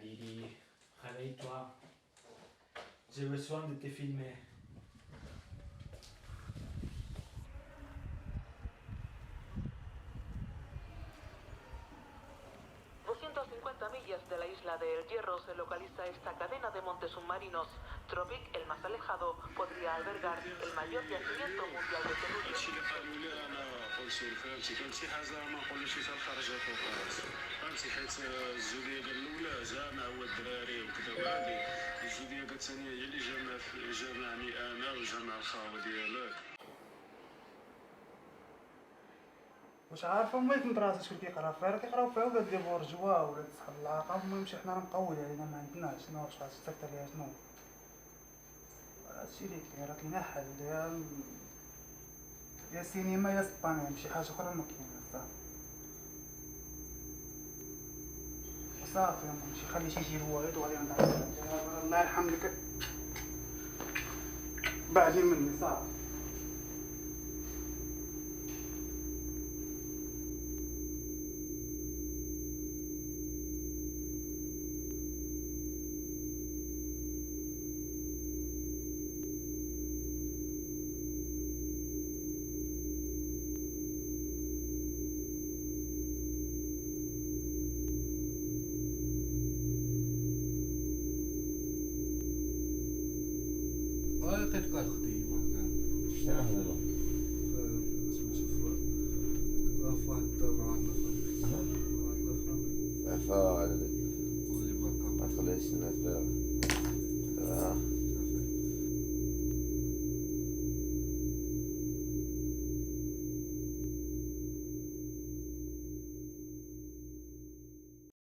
Lily. Réveille-toi. J'ai besoin de te filmer. 250 millas de la isla de El Hierro se localiza esta cadena de montes submarinos. Tropic, el más alejado, podría albergar el mayor yacimiento mundial de petróleo. هادشي اللي قالوا لي انا قلت فهمتي كانت شي حاجه ما نقولوش حتى الخرجه فوق راسي فهمتي حيت الزوديه ديال الاولى جامع هو الدراري وكذا وهادي الزوديه ديال الثانيه هي اللي جامعني انا وجامع الخاوه ديالك. واش عارفه امي من راسها شكون كيقرا فيها كيقراو فيها ولاد ديال بورجوا ولاد صحاب العاقه. المهم شي حنا راه مقود علينا ما عندناش شنو واش غتستكتر ليها شنو هادشي اللي كاين. راه كاينه حل يا سينما يا سبانيا شي حاجه اخرى ما كاينه صافي وصافي. ماشي خلي شي يجي الوالد وغادي نعرف الله يرحم لك بعدي مني صافي. لقيت كاع الخديمة كان شنو هذا؟ سميتو في واحد الدار مع واحد الأخرى عفا على ذاك قولي ما ما تخليش الناس دابا